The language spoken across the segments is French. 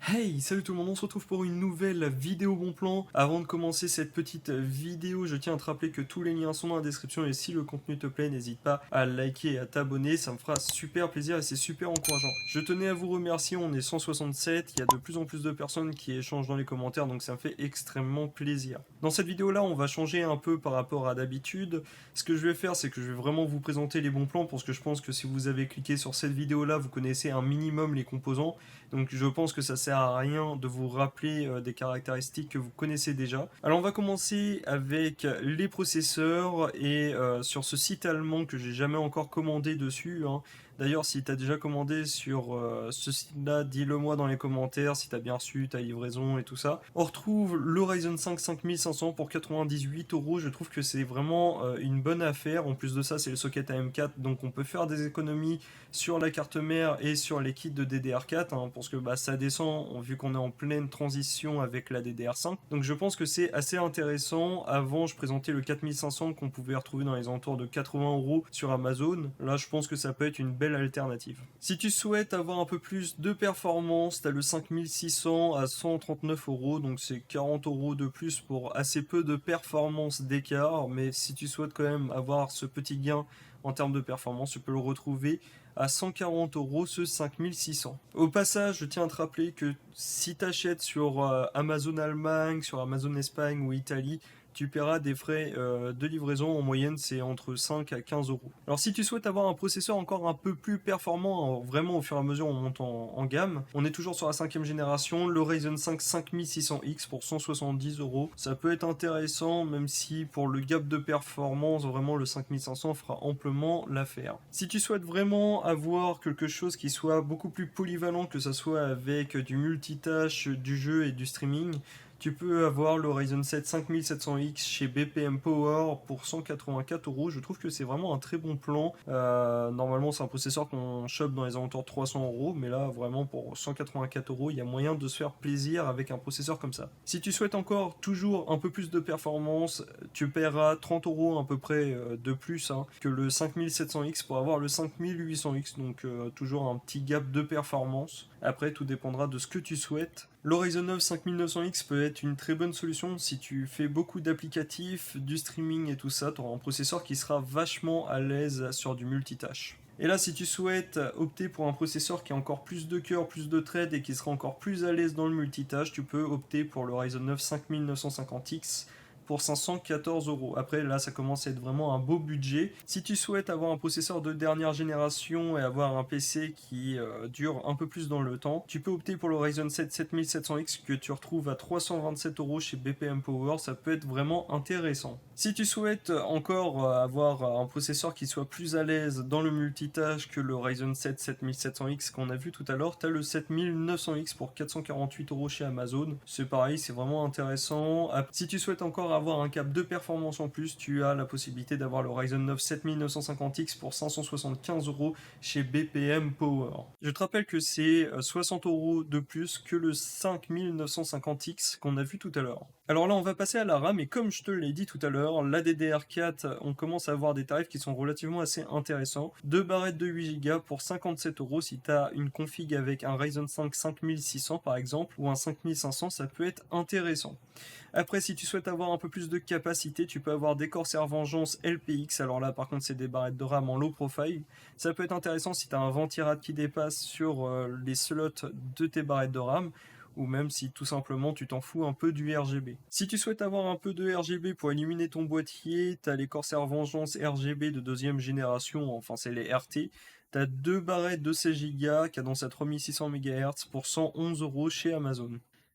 Hey, salut tout le monde, on se retrouve pour une nouvelle vidéo bon plan. Avant de commencer cette petite vidéo, je tiens à te rappeler que tous les liens sont dans la description et si le contenu te plaît, n'hésite pas à liker et à t'abonner, ça me fera super plaisir et c'est super encourageant. Je tenais à vous remercier, on est 167, il y a de plus en plus de personnes qui échangent dans les commentaires, donc ça me fait extrêmement plaisir. Dans cette vidéo là, on va changer un peu par rapport à d'habitude. Ce que je vais faire, c'est que je vais vraiment vous présenter les bons plans parce que je pense que si vous avez cliqué sur cette vidéo là, vous connaissez un minimum les composants. Donc je pense que ça sert à rien de vous rappeler des caractéristiques que vous connaissez déjà. Alors on va commencer avec les processeurs et sur ce site allemand que j'ai jamais encore commandé dessus, hein. D'ailleurs, si tu as déjà commandé sur ce site-là, dis-le moi dans les commentaires si tu as bien reçu ta livraison et tout ça. On retrouve le Ryzen 5 5500 pour 98 €. Je trouve que c'est vraiment une bonne affaire. En plus de ça, c'est le socket AM4, donc on peut faire des économies sur la carte mère et sur les kits de DDR4, hein, parce que bah, ça descend vu qu'on est en pleine transition avec la DDR5. Donc je pense que c'est assez intéressant. Avant, je présentais le 4500 qu'on pouvait retrouver dans les alentours de 80 € sur Amazon. Là, je pense que ça peut être une belle alternative. Si tu souhaites avoir un peu plus de performance, tu as le 5600 à 139 €, donc c'est 40 € de plus pour assez peu de performance d'écart. Mais si tu souhaites quand même avoir ce petit gain en termes de performance, tu peux le retrouver à 140 € ce 5600. Au passage, je tiens à te rappeler que si tu achètes sur Amazon Allemagne, sur Amazon Espagne ou Italie, tu paieras des frais de livraison. En moyenne, c'est entre 5 à 15 €. Alors si tu souhaites avoir un processeur encore un peu plus performant, vraiment au fur et à mesure on monte en gamme, on est toujours sur la 5ème génération, le Ryzen 5 5600X pour 170 €. Ça peut être intéressant, même si pour le gap de performance, vraiment le 5500 fera amplement l'affaire. Si tu souhaites vraiment avoir quelque chose qui soit beaucoup plus polyvalent, que ça soit avec du multitâche, du jeu et du streaming, tu peux avoir le Ryzen 7 5700X chez BPM Power pour 184 €. Je trouve que c'est vraiment un très bon plan. Normalement, c'est un processeur qu'on chope dans les alentours de 300 €, mais là, vraiment, pour 184 €, il y a moyen de se faire plaisir avec un processeur comme ça. Si tu souhaites encore toujours un peu plus de performance, tu paieras 30 € à peu près de plus, hein, que le 5700X pour avoir le 5800X, donc toujours un petit gap de performance. Après, tout dépendra de ce que tu souhaites. Le Ryzen 9 5900X peut être une très bonne solution si tu fais beaucoup d'applicatifs, du streaming et tout ça. Tu auras un processeur qui sera vachement à l'aise sur du multitâche. Et là, si tu souhaites opter pour un processeur qui a encore plus de cœur, plus de threads et qui sera encore plus à l'aise dans le multitâche, tu peux opter pour le Ryzen 9 5950X pour 514 €. Après, là, ça commence à être vraiment un beau budget. Si tu souhaites avoir un processeur de dernière génération et avoir un PC qui dure un peu plus dans le temps, tu peux opter pour le Ryzen 7 7700X que tu retrouves à 327 € chez BPM Power. Ça peut être vraiment intéressant. Si tu souhaites encore avoir un processeur qui soit plus à l'aise dans le multitâche que le Ryzen 7 7700X qu'on a vu tout à l'heure, tu as le 7900X pour 448 € chez Amazon. C'est pareil, c'est vraiment intéressant. Si tu souhaites encore avoir un cap de performance en plus, tu as la possibilité d'avoir le Ryzen 9 7950X pour 575 € chez BPM Power. Je te rappelle que c'est 60 € de plus que le 5950X qu'on a vu tout à l'heure. Alors là, on va passer à la RAM, et comme je te l'ai dit tout à l'heure, la DDR4, on commence à avoir des tarifs qui sont relativement assez intéressants. Deux barrettes de 8 Go pour 57 € si tu as une config avec un Ryzen 5 5600 par exemple, ou un 5500, ça peut être intéressant. Après, si tu souhaites avoir un peu plus de capacité, tu peux avoir des Corsair Vengeance LPX. Alors là, par contre, c'est des barrettes de RAM en low profile. Ça peut être intéressant si tu as un ventirad qui dépasse sur les slots de tes barrettes de RAM, ou même si tout simplement tu t'en fous un peu du RGB. Si tu souhaites avoir un peu de RGB pour illuminer ton boîtier, tu as les Corsair Vengeance RGB de deuxième génération, enfin c'est les RT. Tu as deux barrettes de 16 Go, cadence à 3600 MHz pour 111 € chez Amazon.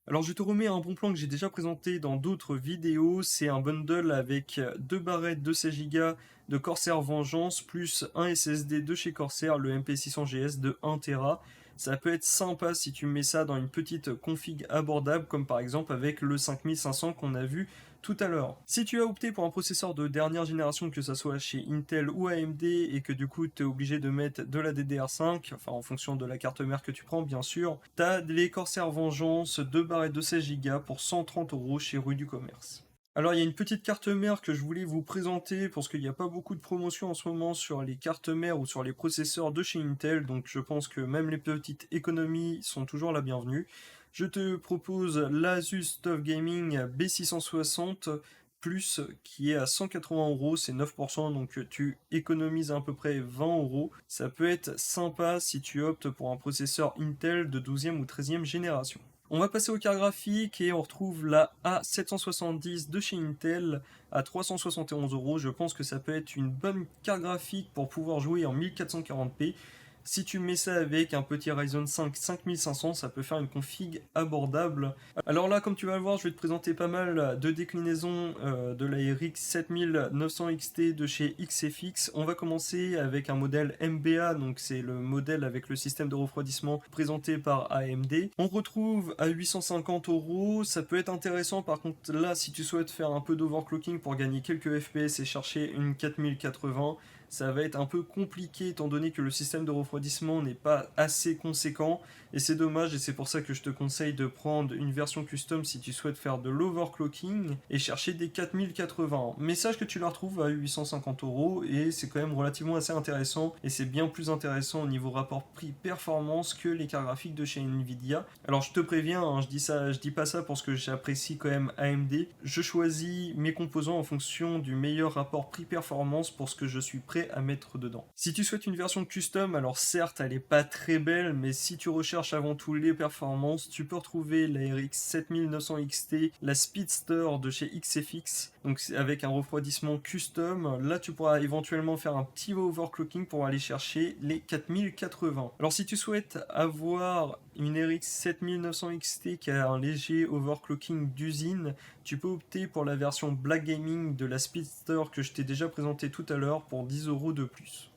Alors je te remets un bon plan que j'ai déjà présenté dans d'autres vidéos, c'est un bundle avec deux barrettes de 16 Go de Corsair Vengeance plus un SSD de chez Corsair, le MP600GS de 1 Tera. Ça peut être sympa si tu mets ça dans une petite config abordable, comme par exemple avec le 5500 qu'on a vu tout à l'heure. Si tu as opté pour un processeur de dernière génération, que ce soit chez Intel ou AMD, et que du coup tu es obligé de mettre de la DDR5, enfin en fonction de la carte mère que tu prends bien sûr, tu as les Corsair Vengeance 2 barrettes de 16 Go pour 130 € chez Rue du Commerce. Alors il y a une petite carte mère que je voulais vous présenter parce qu'il n'y a pas beaucoup de promotions en ce moment sur les cartes mères ou sur les processeurs de chez Intel, donc je pense que même les petites économies sont toujours la bienvenue. Je te propose l'Asus TUF Gaming B660 Plus qui est à 180 €, c'est 9%, donc tu économises à peu près 20 €. Ça peut être sympa si tu optes pour un processeur Intel de 12e ou 13e génération. On va passer aux cartes graphiques et on retrouve la A770 de chez Intel à 371 €. Je pense que ça peut être une bonne carte graphique pour pouvoir jouer en 1440p. Si tu mets ça avec un petit Ryzen 5 5500, ça peut faire une config abordable. Alors là, comme tu vas le voir, je vais te présenter pas mal de déclinaisons de la RX 7900 XT de chez XFX. On va commencer avec un modèle MBA, donc c'est le modèle avec le système de refroidissement présenté par AMD. On retrouve à 850 €. Ça peut être intéressant, par contre là, si tu souhaites faire un peu d'overclocking pour gagner quelques FPS et chercher une 4080, ça va être un peu compliqué étant donné que le système de refroidissement n'est pas assez conséquent et c'est dommage, et c'est pour ça que je te conseille de prendre une version custom si tu souhaites faire de l'overclocking et chercher des 4080. Mais sache que tu la retrouves à 850 € et c'est quand même relativement assez intéressant, et c'est bien plus intéressant au niveau rapport prix-performance que les cartes graphiques de chez Nvidia. Alors je te préviens, hein, je dis pas ça parce que j'apprécie quand même AMD. Je choisis mes composants en fonction du meilleur rapport prix-performance pour ce que je suis prêt à mettre dedans. Si tu souhaites une version custom, alors certes elle est pas très belle, mais si tu recherches avant tout les performances, tu peux retrouver la RX 7900 XT, la Speedster de chez XFX, donc avec un refroidissement custom. Là tu pourras éventuellement faire un petit overclocking pour aller chercher les 4080. Alors si tu souhaites avoir une RX 7900 XT qui a un léger overclocking d'usine, tu peux opter pour la version Black Gaming de la Speedster que je t'ai déjà présenté tout à l'heure pour 10 € de plus.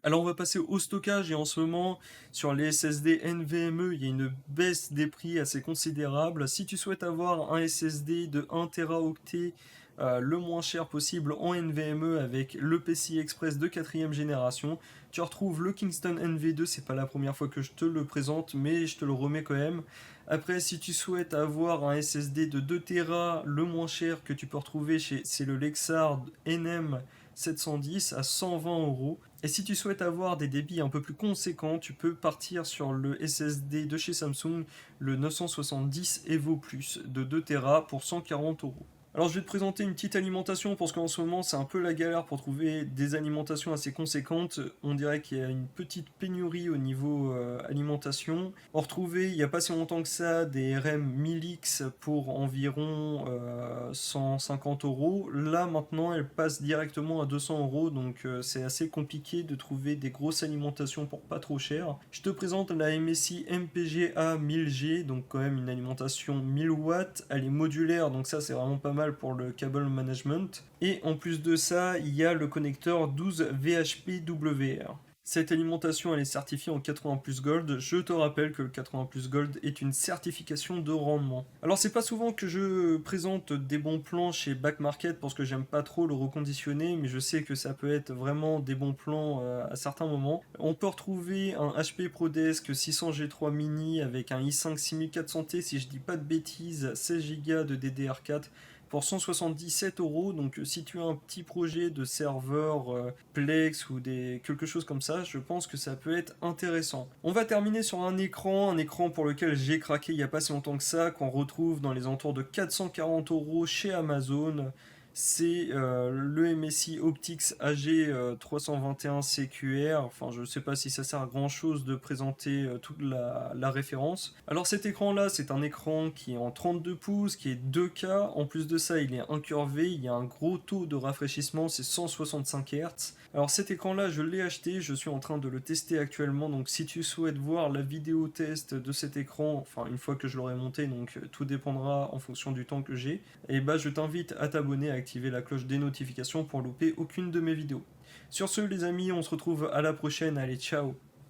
Alors on va passer au stockage, et en ce moment sur les SSD NVMe il y a une baisse des prix assez considérable. Si tu souhaites avoir un SSD de 1 Teraoctet le moins cher possible en NVMe avec le PCI Express de 4ème génération, tu retrouves le Kingston NV2, c'est pas la première fois que je te le présente mais je te le remets quand même. Après, si tu souhaites avoir un SSD de 2 Tera, le moins cher que tu peux retrouver c'est le Lexar NM 710 à 120 €. Et si tu souhaites avoir des débits un peu plus conséquents, tu peux partir sur le SSD de chez Samsung, le 970 Evo Plus de 2 Tera pour 140 €. Alors je vais te présenter une petite alimentation parce qu'en ce moment c'est un peu la galère pour trouver des alimentations assez conséquentes. On dirait qu'il y a une petite pénurie au niveau alimentation. On retrouvait il n'y a pas si longtemps que ça des RM 1000X pour environ 150 €. Là maintenant elles passent directement à 200 €, donc c'est assez compliqué de trouver des grosses alimentations pour pas trop cher. Je te présente la MSI MPGA 1000G, donc quand même une alimentation 1000 watts. Elle est modulaire, donc ça c'est vraiment pas mal pour le cable management. Et en plus de ça, il y a le connecteur 12 VHPWR. Cette alimentation elle est certifiée en 80+ Gold. Je te rappelle que le 80+ Gold est une certification de rendement. Alors c'est pas souvent que je présente des bons plans chez Back Market parce que j'aime pas trop le reconditionner, mais je sais que ça peut être vraiment des bons plans à certains moments. On peut retrouver un HP ProDesk 600G3 mini avec un i5 6400T, si je dis pas de bêtises, 16 Go de DDR4 pour 177 €. Donc si tu as un petit projet de serveur Plex ou quelque chose comme ça, je pense que ça peut être intéressant. On va terminer sur un écran pour lequel j'ai craqué il n'y a pas si longtemps que ça, qu'on retrouve dans les alentours de 440 € chez Amazon. C'est le MSI Optix AG 321 CQR. Enfin, je ne sais pas si ça sert à grand chose de présenter toute la référence. Alors cet écran là, c'est un écran qui est en 32 pouces, qui est 2K. En plus de ça, il est incurvé, il y a un gros taux de rafraîchissement, c'est 165 Hz. Alors cet écran là, je l'ai acheté, je suis en train de le tester actuellement. Donc si tu souhaites voir la vidéo test de cet écran, enfin une fois que je l'aurai monté, donc tout dépendra en fonction du temps que j'ai, et bah je t'invite à t'abonner, à activer la cloche des notifications pour louper aucune de mes vidéos. Sur ce les amis, on se retrouve à la prochaine, allez ciao.